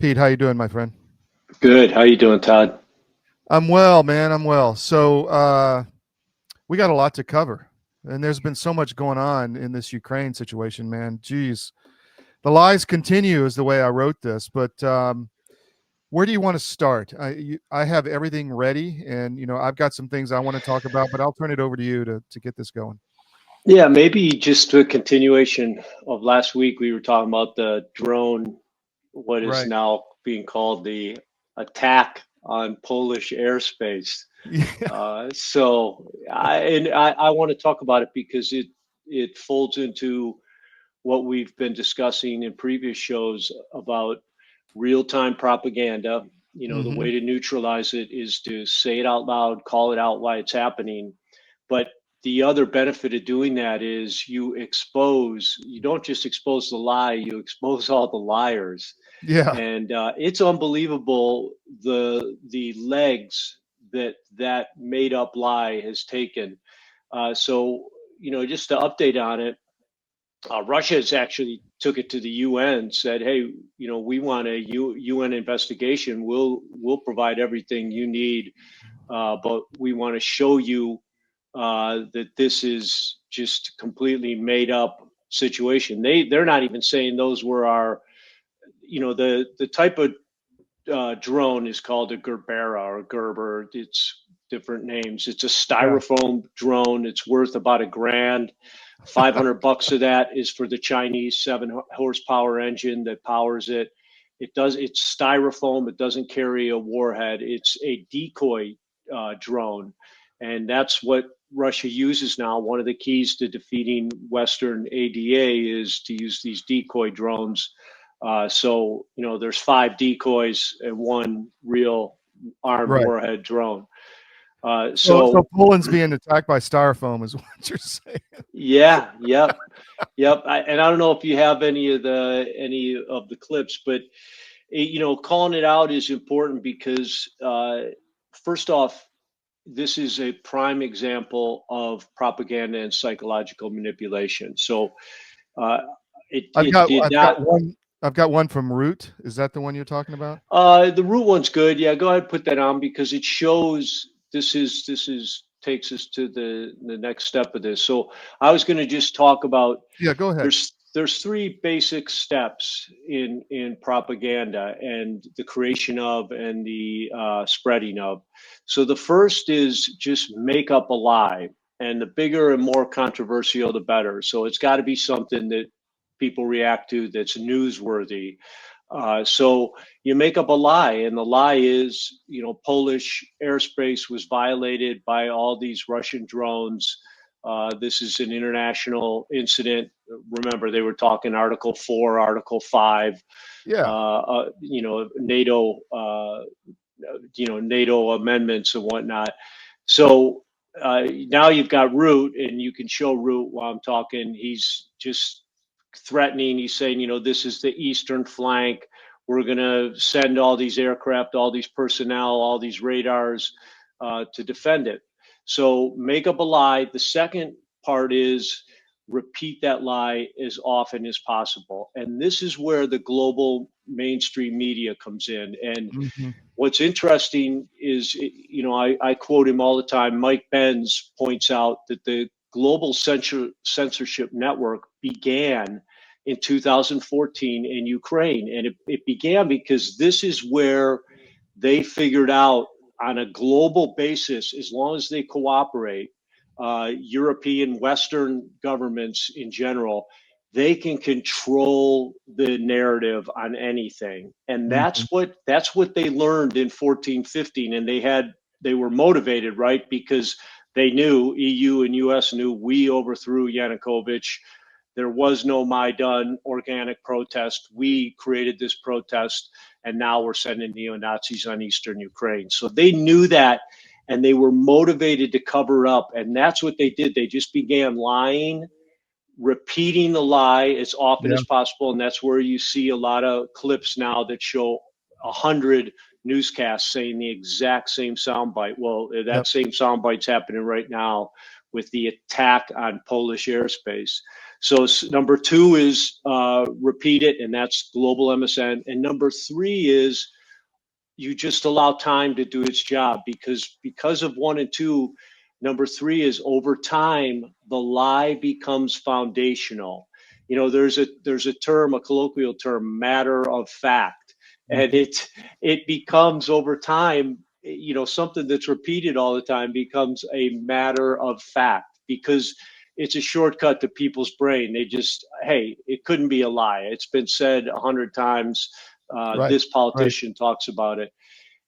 Pete, how you doing, my friend? Good. How you doing, Todd? I'm well, man. I'm well. So we got a lot to cover, and there's been so much going on in this Ukraine situation, man. Geez, the lies continue, is the way I wrote this. But where do you want to start? I have everything ready, and I've got some things I want to talk about, but I'll turn it over to you to get this going. Yeah, maybe just a continuation of last week. We were talking about the drone, what is Right. now being called the attack on Polish airspace. Yeah. I want to talk about it because it folds into what we've been discussing in previous shows about real-time propaganda. The Hmm. way to neutralize it is to say it out loud, call it out why it's happening. But the other benefit of doing that is you don't just expose the lie, you expose all the liars. Yeah. And it's unbelievable the legs that made up lie has taken. Just to update on it, Russia has actually took it to the UN, said, "Hey, we want a UN investigation. We'll provide everything you need, but we want to show you that this is just completely made up situation." They're not even saying those were our, the type of drone is called a Gerbera or Gerber. It's different names. It's a Yeah. styrofoam drone. It's worth about $1,000. $500 of that is for the Chinese 7 horsepower engine that powers it. It's styrofoam. It doesn't carry a warhead. It's a decoy drone, and that's what Russia uses now. One of the keys to defeating Western ADA is to use these decoy drones. There's 5 decoys and one real armed Right. warhead drone. Uh, So so Poland's being attacked by styrofoam, is what you're saying. yeah, yep, yep. And I don't know if you have any of the clips, but calling it out is important because first off, this is a prime example of propaganda and psychological manipulation. So uh, it did I've got not. one I've got one from Root. Is that the one you're talking about? The root one's good. Yeah, go ahead and put that on because it shows this is takes us to the next step of this. So I was going to just talk about Yeah, go ahead. there's 3 basic steps in propaganda and the creation of and the spreading of. So the first is just make up a lie, and the bigger and more controversial, the better. So it's got to be something that people react to that's newsworthy. So you make up a lie, and the lie is, Polish airspace was violated by all these Russian drones. This is an international incident. Remember, they were talking Article 4, Article 5, Yeah. NATO amendments and whatnot. So now you've got Root, and you can show Root while I'm talking. He's just threatening. He's saying, this is the eastern flank. We're going to send all these aircraft, all these personnel, all these radars to defend it. So make up a lie. The second part is repeat that lie as often as possible. And this is where the global mainstream media comes in. And Hmm. what's interesting is, I quote him all the time. Mike Benz points out that the global censorship network began in 2014 in Ukraine. And it began because this is where they figured out on a global basis, as long as they cooperate, European, Western governments in general, they can control the narrative on anything. And Hmm. that's what they learned in 14, 15. And they were motivated, right? Because they knew, EU and US knew, we overthrew Yanukovych. There was no Maidan organic protest. We created this protest, and now we're sending neo Nazis on Eastern Ukraine. So they knew that, and they were motivated to cover up. And that's what they did. They just began lying, repeating the lie as often Yeah. as possible. And that's where you see a lot of clips now that show 100 newscasts saying the exact same soundbite. Well, Yep. that same soundbite's happening right now with the attack on Polish airspace. So number two is repeat it, and that's global MSN. And number three is you just allow time to do its job, because of one and two. Number three is over time the lie becomes foundational. You know, there's a term, a colloquial term, matter of fact, and it becomes over time. You know, something that's repeated all the time becomes a matter of fact, because it's a shortcut to people's brain. They just, hey, it couldn't be a lie. It's been said 100 times. Right. This politician talks about it.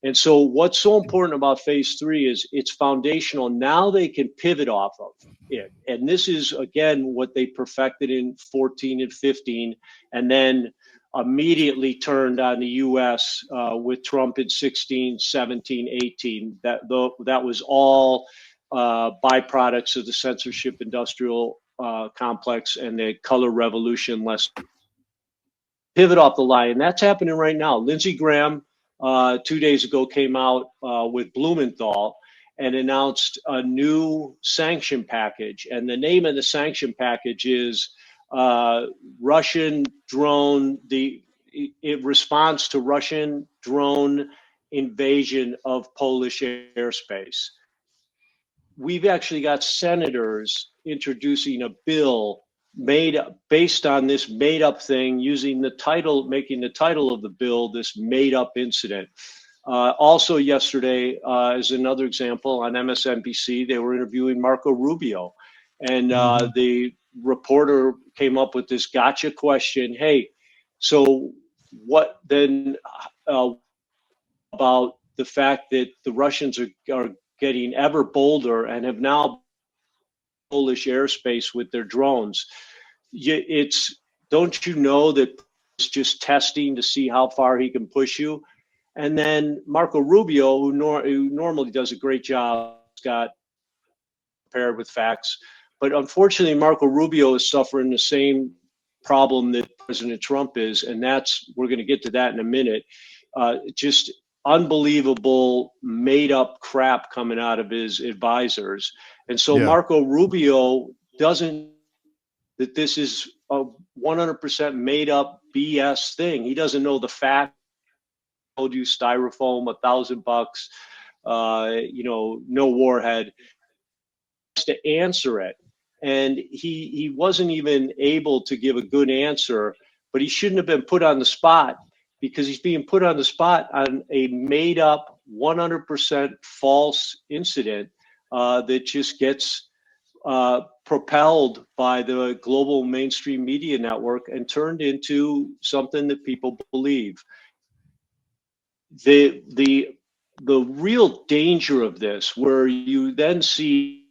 And so what's so important about phase three is it's foundational. Now they can pivot off of it. And this is, again, what they perfected in 14 and 15, and then immediately turned on the U.S. With Trump in 16, 17, 18. That was all byproducts of the censorship industrial complex and the color revolution. Less pivot off the lie. And that's happening right now. Lindsey Graham, 2 days ago, came out with Blumenthal and announced a new sanction package. And the name of the sanction package is Russian drone, it responds to Russian drone invasion of Polish airspace. We've actually got senators introducing a bill made based on this made up thing, using the title, making the title of the bill this made up incident. Also yesterday, as another example, on MSNBC, they were interviewing Marco Rubio, and the reporter came up with this gotcha question. Hey, so what then about the fact that the Russians are getting ever bolder and have now Polish airspace with their drones? It's, don't you know that it's just testing to see how far he can push you? And then Marco Rubio, who normally does a great job, got prepared with facts, but unfortunately Marco Rubio is suffering the same problem that President Trump is, and that's, we're going to get to that in a minute. Just unbelievable made up crap coming out of his advisors. And so Marco Rubio doesn't, that this is a 100% made up BS thing. He doesn't know the fact. I told you styrofoam, $1,000, you know, no warhead, to answer it. And he wasn't even able to give a good answer, but he shouldn't have been put on the spot, because he's being put on the spot on a made up 100% false incident that just gets propelled by the global mainstream media network and turned into something that people believe. The real danger of this, where you then see,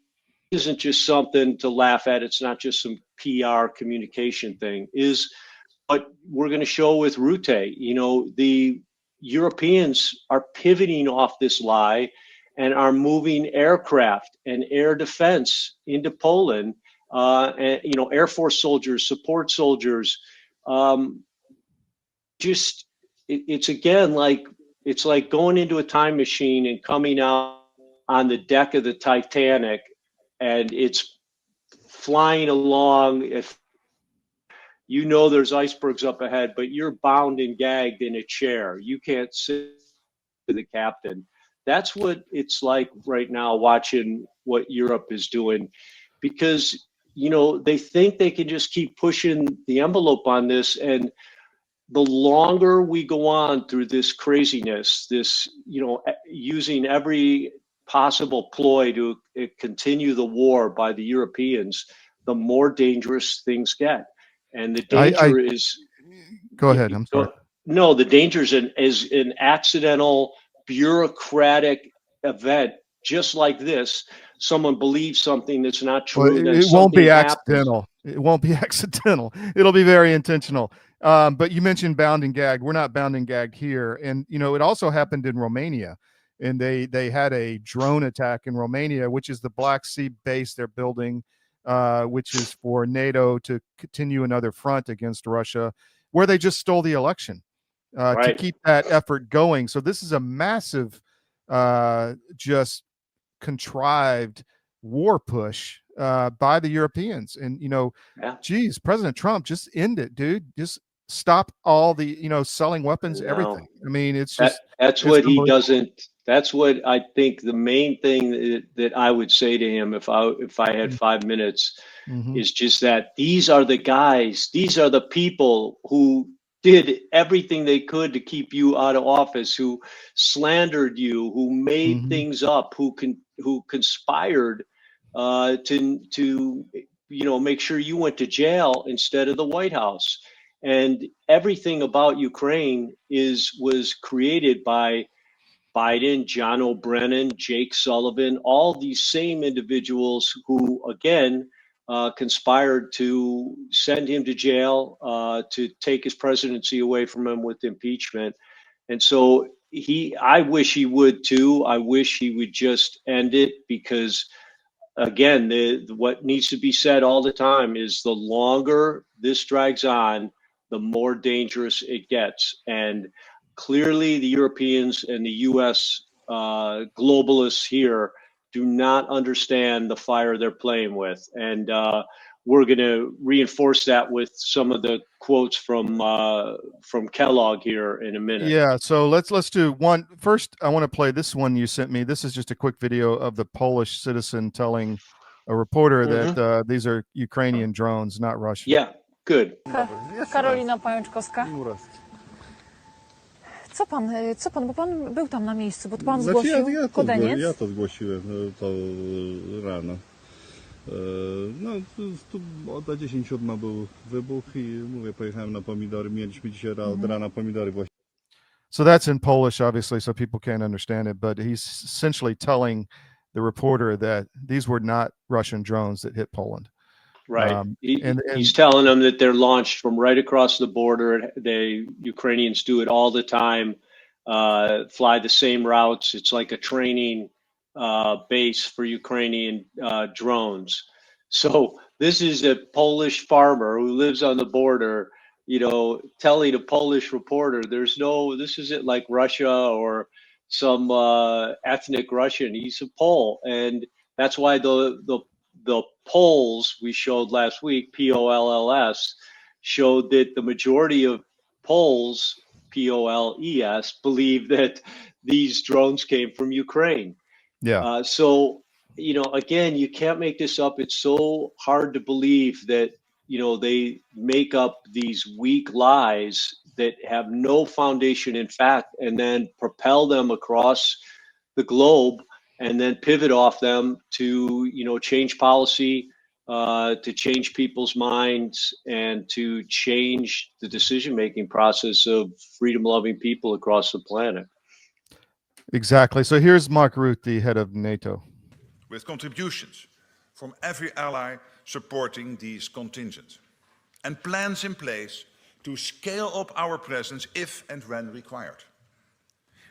isn't just something to laugh at, it's not just some PR communication thing, is what we're going to show with Rute. You know, the Europeans are pivoting off this lie and are moving aircraft and air defense into Poland, and, you know, Air Force soldiers, support soldiers. Just, it's again, like, it's like going into a time machine and coming out on the deck of the Titanic, and it's flying along. If you know there's icebergs up ahead, but you're bound and gagged in a chair, you can't sit to the captain. That's what it's like right now, watching what Europe is doing, because, you know, they think they can just keep pushing the envelope on this. And the longer we go on through this craziness, this, you know, using every possible ploy to continue the war by the Europeans, the more dangerous things get. And the danger is, go ahead. I'm sorry. No, the danger is an accidental bureaucratic event, just like this. Someone believes something that's not true. Well, it won't be accidental. It won't be accidental. It'll be very intentional. But you mentioned bound and gagged. We're not bound and gagged here. And, you know, it also happened in Romania. And they had a drone attack in Romania, which is the Black Sea base they're building, which is for NATO to continue another front against Russia, where they just stole the election to keep that effort going. So this is a massive, just contrived war push by the Europeans. And, Yeah. geez, President Trump, just end it, dude. Just stop all the, selling weapons, No. everything. I mean, it's That's it's what he unbelievable. doesn't. That's what I think the main thing that I would say to him if I had 5 minutes Mm-hmm. is just that these are the guys, these are the people who did everything they could to keep you out of office, who slandered you, who made Mm-hmm. things up, who conspired to make sure you went to jail instead of the White House. And everything about Ukraine was created by Biden, John O'Brien, Jake Sullivan, all these same individuals who, again, conspired to send him to jail, to take his presidency away from him with impeachment. And so I wish he would too. I wish he would just end it because, again, what needs to be said all the time is the longer this drags on, the more dangerous it gets. And clearly, the Europeans and the U.S. Globalists here do not understand the fire they're playing with. And we're going to reinforce that with some of the quotes from Kellogg here in a minute. Yeah, so let's do one first. I want to play this one you sent me. This is just a quick video of the Polish citizen telling a reporter that these are Ukrainian drones, not Russian. Yeah, good. Karolina Pajączkowska. Co pan, bo pan był tam na miejscu, bo pan zgłosił Kodeniec? Ja to zgłosiłem to rano. No, tu o 10:07 był wybuch i mówię, pojechałem na pomidory. Mieliśmy dzisiaj od rana pomidory właśnie. So that's in Polish, obviously, so people can't understand it. But he's essentially telling the reporter that these were not Russian drones that hit Poland. Right. And he's telling them that they're launched from right across the border. Ukrainians do it all the time, fly the same routes. It's like a training base for Ukrainian drones. So this is a Polish farmer who lives on the border, telling a Polish reporter, this isn't like Russia or some ethnic Russian. He's a Pole. And that's why the polls we showed last week, POLLS, showed that the majority of Poles, POLES, believe that these drones came from Ukraine. yeah, So, again, you can't make this up. It's so hard to believe that, they make up these weak lies that have no foundation in fact and then propel them across the globe and then pivot off them to change policy, to change people's minds, and to change the decision-making process of freedom-loving people across the planet. exactly. So here's Mark Rutte, the head of NATO. With contributions from every ally supporting these contingents, and plans in place to scale up our presence if and when required.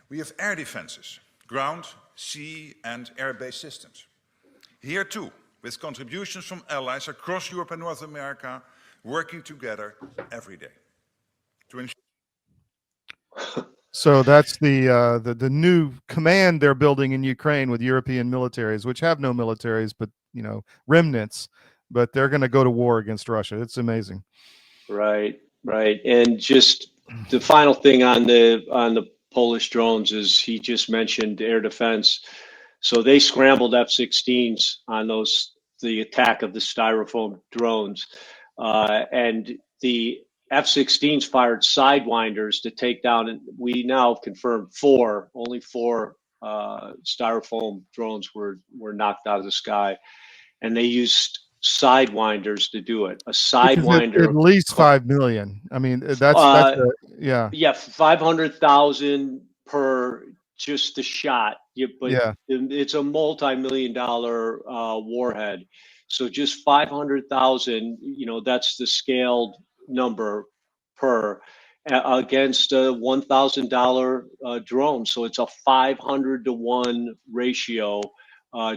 We have air defenses, ground, sea, and air-based systems. Here too, with contributions from allies across Europe and North America, working together every day to ensure. So that's the new command they're building in Ukraine with European militaries, which have no militaries, but remnants. But they're going to go to war against Russia. It's amazing. Right. And just the final thing on the Polish drones is he just mentioned air defense. So they scrambled F-16s on the attack of the Styrofoam drones, and the F-16s fired sidewinders to take down, and we now confirmed only four Styrofoam drones were knocked out of the sky, and they used sidewinders to do it. A sidewinder, at least 5 million. I mean, yeah. Yeah, 500,000 per just the shot. But it's a multi-million-dollar warhead. So just 500,000. That's the scaled number per against a $1,000 drone. So it's a 500 to 1 ratio.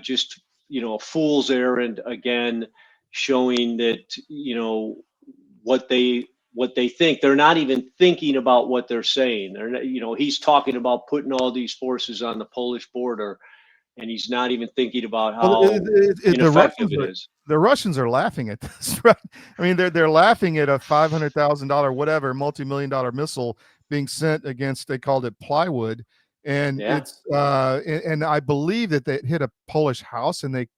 Just a fool's errand again, showing that what they think. They're not even thinking about what they're saying. They're not, he's talking about putting all these forces on the Polish border. and he's not even thinking about Well, how the ineffective Russians it are, is. the Russians are laughing at this, right? I mean, they're laughing at a $500,000 whatever multi-million-dollar missile being sent against. They called it plywood, and Yeah. it's and I believe that they hit a Polish house, and they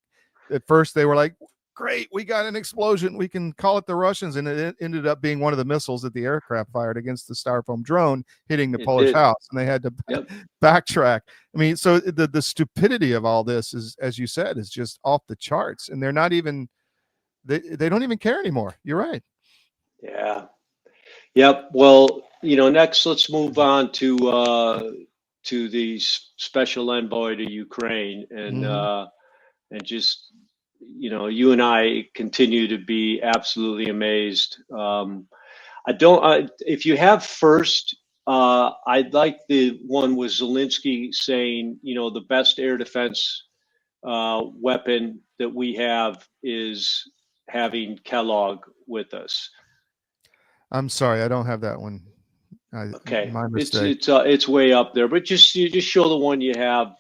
at first they were like, great, we got an explosion, we can call it the Russians, and it ended up being one of the missiles that the aircraft fired against the styrofoam drone hitting the It Polish did. house, and they had to Yep. backtrack. I mean, so the stupidity of all this is, as you said, is just off the charts, and they're not even they don't even care anymore. You're right. Yeah. Yep. Well, next let's move on to the special envoy to Ukraine, and Mhm. just you and I continue to be absolutely amazed. If you have first, I'd like the one with Zelensky saying, the best air defense weapon that we have is having Kellogg with us. I'm sorry, I don't have that one. Okay, My it's mistake. it's way up there, but you just show the one you have.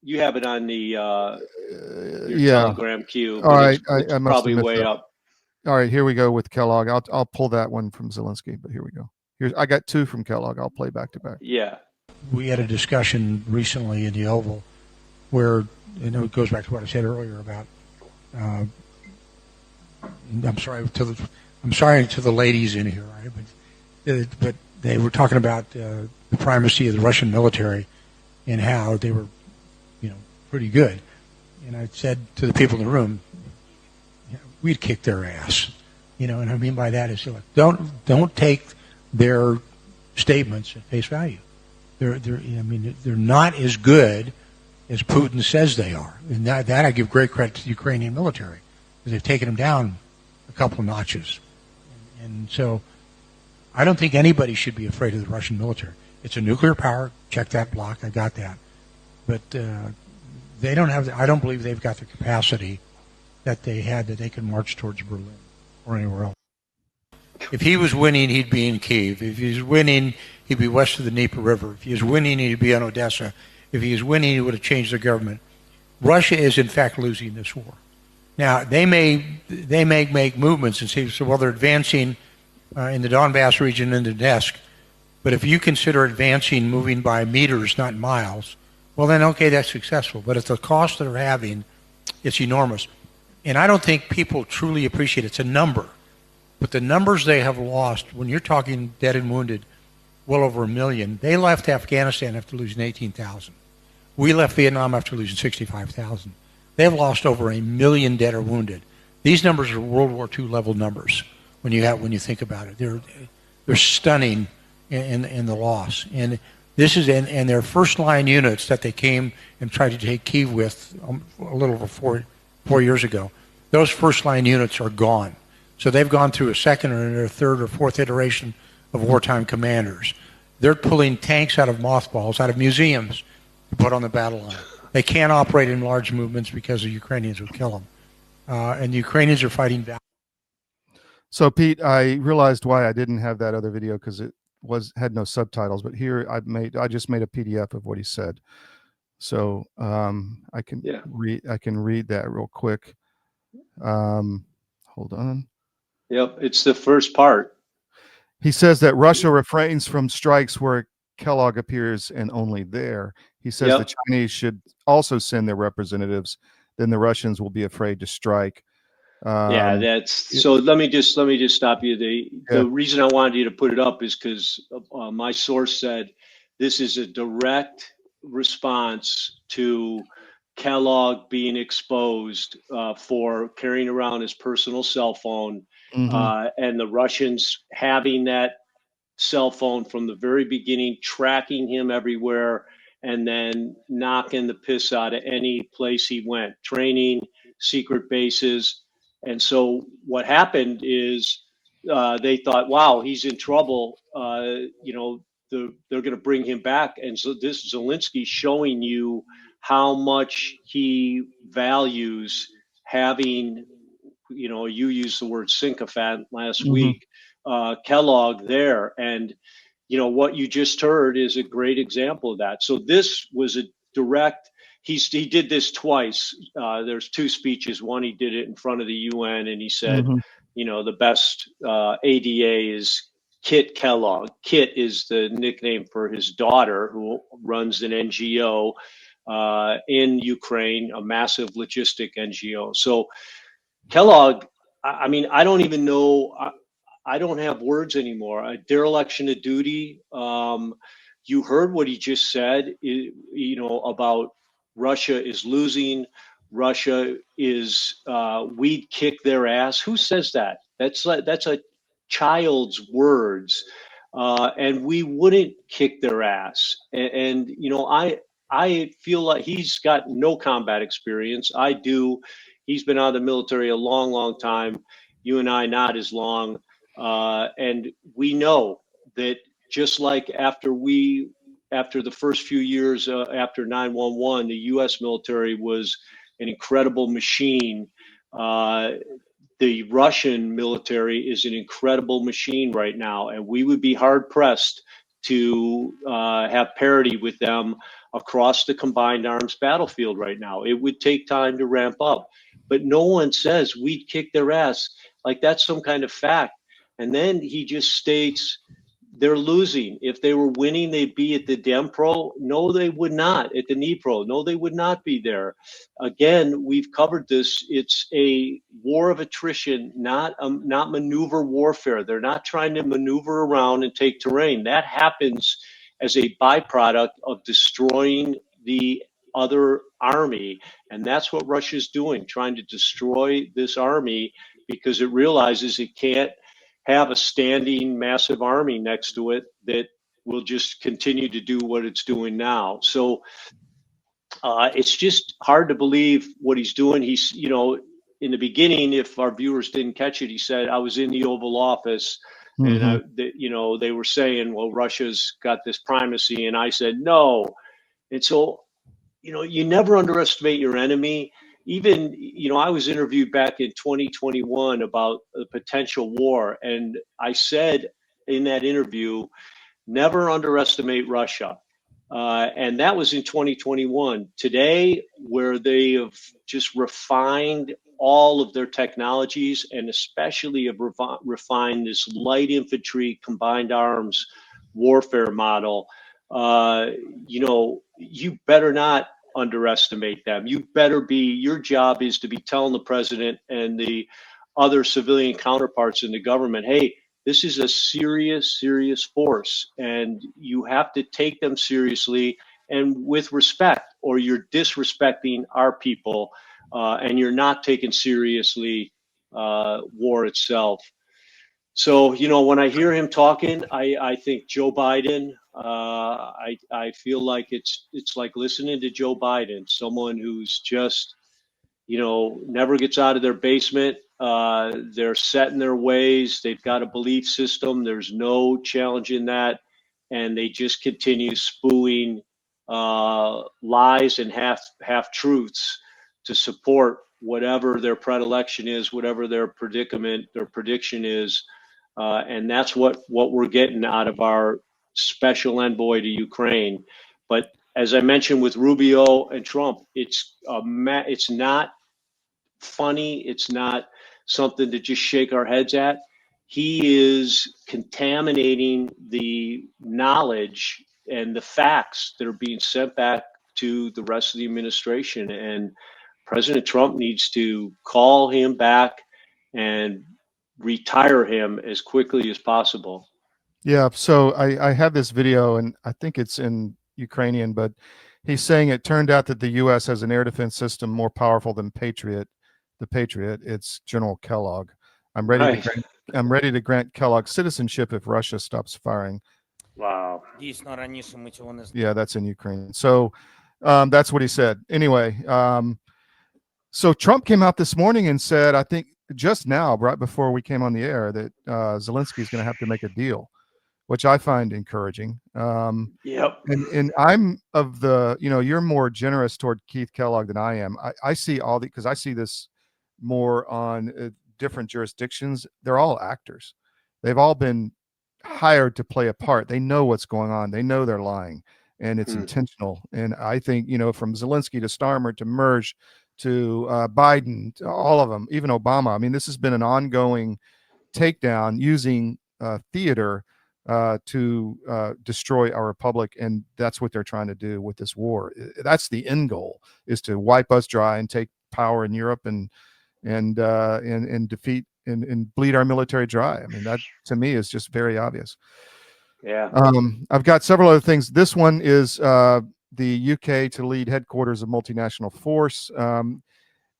You have it on the your Yeah. Telegram queue, All but right, it's I must probably have missed way that. up. All right, here we go with Kellogg. I'll pull that one from Zelensky, but here we go. Here's I got two from Kellogg. I'll play back to back. Yeah. We had a discussion recently in the Oval where, it goes back to what I said earlier about. I'm sorry to the ladies in here, right? But they were talking about the primacy of the Russian military and how they were, pretty good. And I said to the people in the room, we'd kick their ass, and I mean by that is don't take their statements at face value. They're not as good as Putin says they are, and that I give great credit to the Ukrainian military because they've taken them down a couple of notches, and so I don't think anybody should be afraid of the Russian military. It's a nuclear power. Check that block. I got that, but they don't have. I don't believe they've got the capacity that they had that they could march towards Berlin or anywhere else. If he was winning, he'd be in Kyiv. If he was winning, he'd be west of the Dnieper River. If he was winning, he'd be on Odessa. If he was winning, he would have changed the government. Russia is, in fact, losing this war. Now, they may make movements and say, so, well, they're advancing in the Donbass region and Donetsk. But if you consider advancing moving by meters, not miles, well, then, okay, that's successful. But at the cost they're having, it's enormous. And I don't think people truly appreciate it. It's a number. But the numbers they have lost, when you're talking dead and wounded, well over 1 million, they left Afghanistan after losing 18,000. We left Vietnam after losing 65,000. They've lost over 1 million dead or wounded. These numbers are World War II level numbers when you think about it. They're stunning in the loss. And this is and their first line units that they came and tried to take Kyiv with a little over four years ago. Those first line units are gone. So they've gone through a second or a third or fourth iteration of wartime commanders. They're pulling tanks out of mothballs, out of museums, to put on the battle line. They can't operate in large movements because the Ukrainians will kill them. And the Ukrainians are fighting back. So, Pete, I realized why I didn't have that other video because it had no subtitles. But here I just made a PDF of what he said. So I can read that real quick. Hold on. Yep, it's the first part. He says that Russia refrains from strikes where Kellogg appears and only there. He says the Chinese should also send their representatives. Then the Russians will be afraid to strike. So let me just stop you. The reason I wanted you to put it up is because my source said this is a direct response to Kellogg being exposed for carrying around his personal cell phone, and the Russians having that cell phone from the very beginning, tracking him everywhere, and then knocking the piss out of any place he went, training, secret bases. And so what happened is they thought, wow, he's in trouble. They're going to bring him back. And so this Zelensky showing you how much he values having, you used the word sycophant last week, Kellogg there. And, what you just heard is a great example of that. So this was a direct, he did this twice. There's two speeches. One, he did it in front of the UN, and he said, you know, the best ADA is Kit Kellogg. Kit is the nickname for his daughter, who runs an NGO in Ukraine, a massive logistic NGO. So Kellogg, I mean, I don't even know. I don't have words anymore. A dereliction of duty. You heard what he just said, you know, about Russia is losing. Russia is, we'd kick their ass. Who says that? That's a child's words. And we wouldn't kick their ass. And you know, I feel like he's got no combat experience. I do. He's been out of the military a long, long time. You and I, not as long. And we know that just like after the first few years after 9/11, the U.S. military was an incredible machine. The Russian military is an incredible machine right now, and we would be hard pressed to have parity with them across the combined arms battlefield right now. It would take time to ramp up, but no one says we'd kick their ass like that's some kind of fact. And then he just states they're losing. If they were winning, they'd be at the Dnipro. No, they would not. At the Dnipro. No, they would not be there. Again, we've covered this. It's a war of attrition, not maneuver warfare. They're not trying to maneuver around and take terrain. That happens as a byproduct of destroying the other army. And that's what Russia's doing, trying to destroy this army because it realizes it can't have a standing massive army next to it that will just continue to do what it's doing now. So it's just hard to believe what he's doing. He's, you know, in the beginning, if our viewers didn't catch it, he said, I was in the Oval Office and, you know, they were saying, well, Russia's got this primacy. And I said, no. And so, you know, you never underestimate your enemy. Even, you know, I was interviewed back in 2021 about a potential war. And I said in that interview, never underestimate Russia. And that was in 2021. Today, where they have just refined all of their technologies and especially have refined this light infantry combined arms warfare model, you know, you better not underestimate them. You better be, your job is to be telling the president and the other civilian counterparts in the government, hey, this is a serious, serious force, and you have to take them seriously and with respect, or you're disrespecting our people, and you're not taking seriously war itself. So, you know, when I hear him talking, I think Joe Biden. I feel like it's like listening to Joe Biden, someone who's just, you know, never gets out of their basement. They're set in their ways. They've got a belief system. There's no challenging that, and they just continue spewing lies and half truths to support whatever their predilection is, whatever their predicament, their prediction is. And that's what we're getting out of our special envoy to Ukraine. But as I mentioned with Rubio and Trump, it's not funny. It's not something to just shake our heads at. He is contaminating the knowledge and the facts that are being sent back to the rest of the administration. And President Trump needs to call him back and retire him as quickly as possible. Yeah. So I have this video, and I think it's in Ukrainian, but he's saying it turned out that the U.S. has an air defense system more powerful than the Patriot. It's General Kellogg. I'm ready to grant Kellogg citizenship if Russia stops firing. Wow. Yeah, that's in Ukraine. So that's what he said. Anyway, so Trump came out this morning and said, I think just now, right before we came on the air, that Zelensky is going to have to make a deal, which I find encouraging. Yep. And I'm of the, you know, you're more generous toward Keith Kellogg than I am. I see all the, because I see this more on different jurisdictions. They're all actors. They've all been hired to play a part. They know what's going on. They know they're lying. and it's Hmm. intentional. And I think, from Zelensky to Starmer to Merge to Biden, to all of them, even Obama. I mean, this has been an ongoing takedown using theater to destroy our republic, and that's what they're trying to do with this war. That's the end goal: is to wipe us dry and take power in Europe and defeat and bleed our military dry. I mean, that to me is just very obvious. Yeah. I've got several other things. This one is the UK to lead headquarters of multinational force.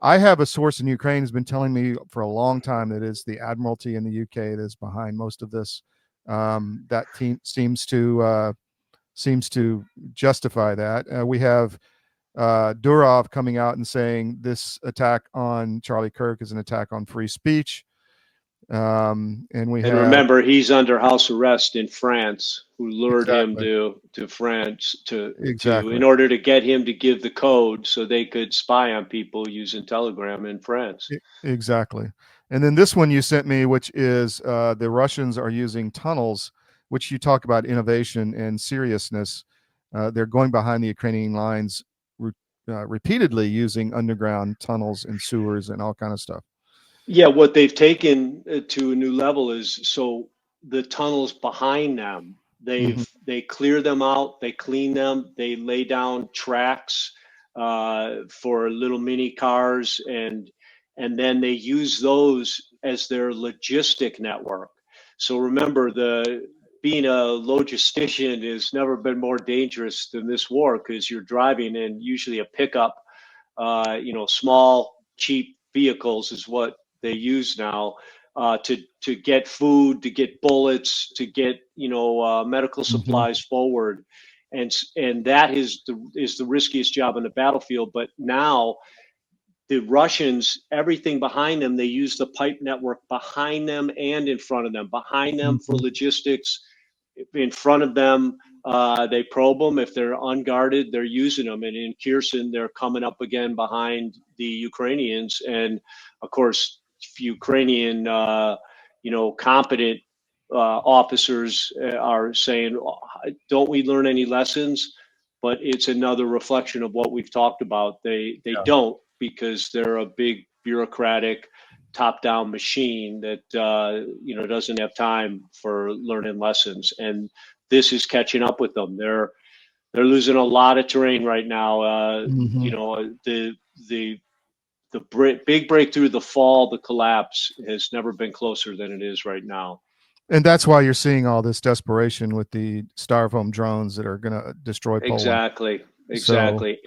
I have a source in Ukraine who's been telling me for a long time that it's the Admiralty in the UK that is behind most of this. That team seems to justify that. We have Durov coming out and saying this attack on Charlie Kirk is an attack on free speech. And we And have remember, he's under house arrest in France, who lured him exactly, to France to exactly. in order to get him to give the code so they could spy on people using Telegram in France. Exactly. And then this one you sent me, which is the Russians are using tunnels, which you talk about innovation and seriousness. They're going behind the Ukrainian lines repeatedly using underground tunnels and sewers and all kind of stuff. Yeah, what they've taken to a new level is so the tunnels behind them, Mhm. they clear them out, they clean them, they lay down tracks for little mini cars, and then they use those as their logistic network. So remember, the being a logistician has never been more dangerous than this war because you're driving in usually a pickup, small cheap vehicles is what they use now to get food, to get bullets, to get medical Mhm. supplies forward, and that is the riskiest job on the battlefield. But now the Russians, everything behind them, they use the pipe network behind them and in front of them. Behind them for Mhm. logistics, in front of them, they probe them. If they're unguarded, they're using them. And in Kherson, they're coming up again behind the Ukrainians. And of course, Ukrainian, competent officers are saying, "Don't we learn any lessons?" But it's another reflection of what we've talked about. They Yeah. don't, because they're a big bureaucratic top-down machine that doesn't have time for learning lessons, and this is catching up with them. They're losing a lot of terrain right now. Mhm. The big breakthrough, the fall, the collapse has never been closer than it is right now. And that's why you're seeing all this desperation with the styrofoam drones that are going to destroy Poland. Exactly, So, exactly.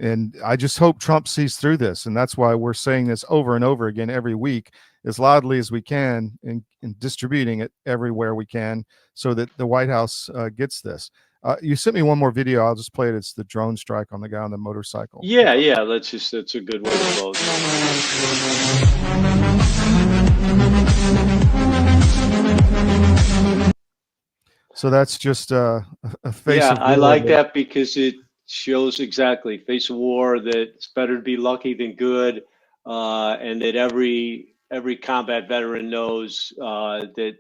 and I just hope Trump sees through this. And that's why we're saying this over and over again every week, as loudly as we can, and distributing it everywhere we can so that the White House gets this. You sent me one more video. I'll just play it. It's the drone strike on the guy on the motorcycle. Yeah. That's a good way to close. So that's just a face Yeah, of I war. like that because it shows exactly face of war, that it's better to be lucky than good, and that every combat veteran knows that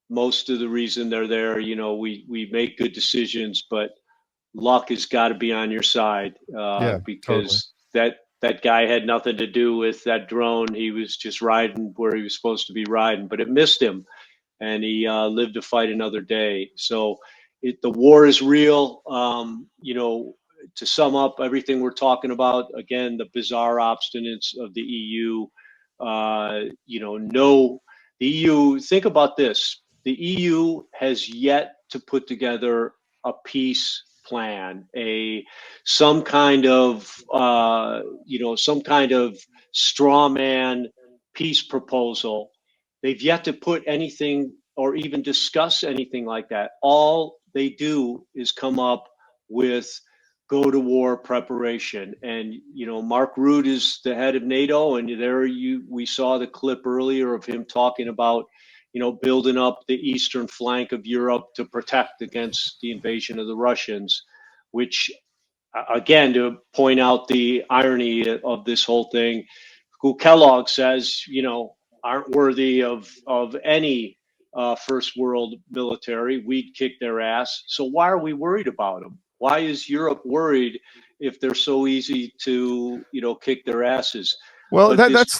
most of the reason they're there, we make good decisions, but luck has got to be on your side, Yeah, totally. because that guy had nothing to do with that drone. He was just riding where he was supposed to be riding, but it missed him, and he lived to fight another day. So the war is real. To sum up everything we're talking about, again, the bizarre obstinance of the EU. No, the EU. Think about this: the EU has yet to put together a peace plan, some kind of straw man peace proposal. They've yet to put anything or even discuss anything like that. All they do is come up with go to war preparation. And Mark Rutte is the head of NATO, and we saw the clip earlier of him talking about building up the eastern flank of Europe to protect against the invasion of the Russians, which, again, to point out the irony of this whole thing, who Kellogg says, aren't worthy of any first world military. We'd kick their ass. So why are we worried about them? Why is Europe worried if they're so easy to, kick their asses? Well, But this that's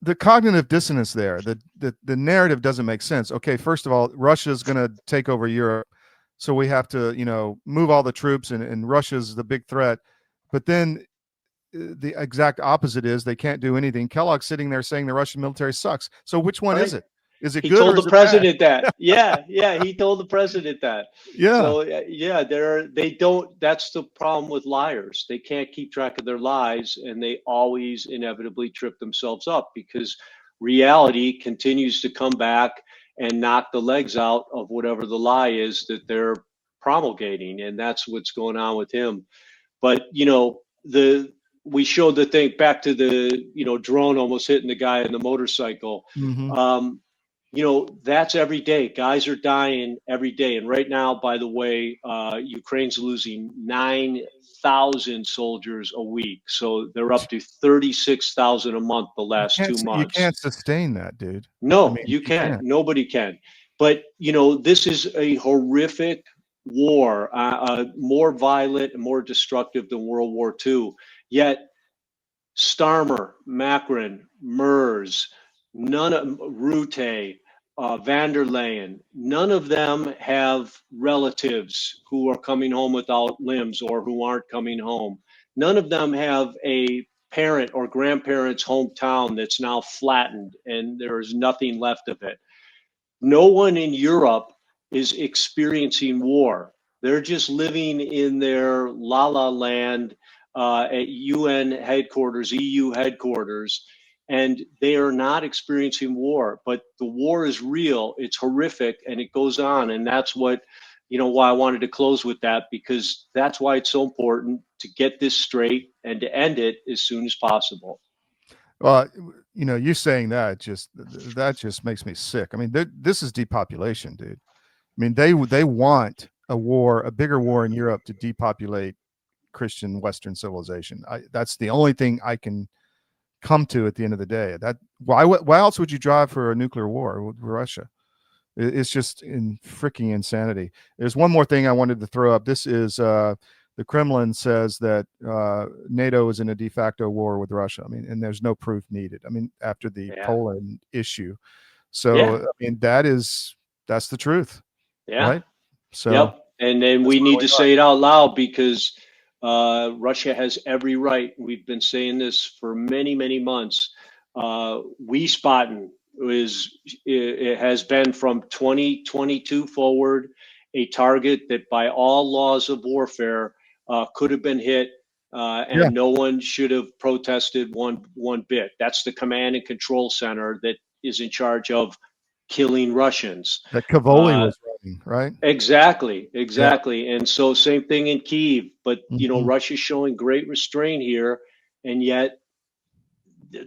the cognitive dissonance there. The narrative doesn't make sense. Okay, first of all, Russia's going to take over Europe, so we have to, move all the troops, and Russia's the big threat. But then the exact opposite is they can't do anything. Kellogg's sitting there saying the Russian military sucks. So which one is it? Is it He good? told or is the it bad? president that. Yeah, he told the president that. Yeah. So they don't. That's the problem with liars. They can't keep track of their lies, and they always inevitably trip themselves up because reality continues to come back and knock the legs out of whatever the lie is that they're promulgating, and that's what's going on with him. But we showed the thing back to the drone almost hitting the guy on the motorcycle. Mhm. That's every day. Guys are dying every day. And right now, by the way, Ukraine's losing 9,000 soldiers a week. So they're up to 36,000 a month the last 2 months. You can't sustain that, dude. No, I mean, you can't. Nobody can. But, this is a horrific war, more violent and more destructive than World War II. Yet Starmer, Macron, Merz, Rutte, van der Leyen, none of them have relatives who are coming home without limbs or who aren't coming home. None of them have a parent or grandparent's hometown that's now flattened and there's nothing left of it. No one in Europe is experiencing war. They're just living in their la-la land at UN headquarters, EU headquarters, and they are not experiencing war. But the war is real, it's horrific, and it goes on. And that's what, why I wanted to close with that, because that's why it's so important to get this straight and to end it as soon as possible. Well, you saying that just makes me sick. I mean, this is depopulation, dude. I mean, they want a bigger war in Europe to depopulate Christian Western civilization. That's the only thing I can come to at the end of the day. Why else would you drive for a nuclear war with Russia? It's just freaking insanity. There's one more thing I wanted to throw up. This is the Kremlin says that NATO is in a de facto war with Russia. I mean, and there's no proof needed. I mean, after the Poland issue. So I mean, that's the truth. Yeah. Right. So and then we need to say it out loud because Russia has every right. We've been saying this for many, many months. Wiesbaden it has been from 2022 forward a target that by all laws of warfare could have been hit, and no one should have protested one bit. That's the command and control center that is in charge of killing Russians. That Cavoli was running, right? Exactly. Yeah. And so same thing in Kyiv, but Russia's showing great restraint here, and yet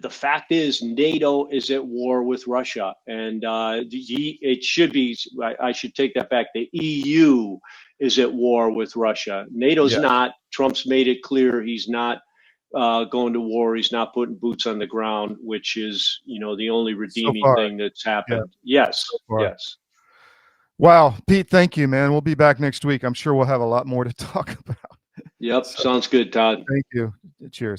the fact is NATO is at war with Russia, and it should be. I should take that back. The EU is at war with Russia. NATO's not. Trump's made it clear he's not going to war. He's not putting boots on the ground, which is the only redeeming thing that's happened. Yes. Yes. Wow, Pete, thank you, man. We'll be back next week. I'm sure we'll have a lot more to talk about. Yep. Sounds good, Todd. Thank you. Cheers.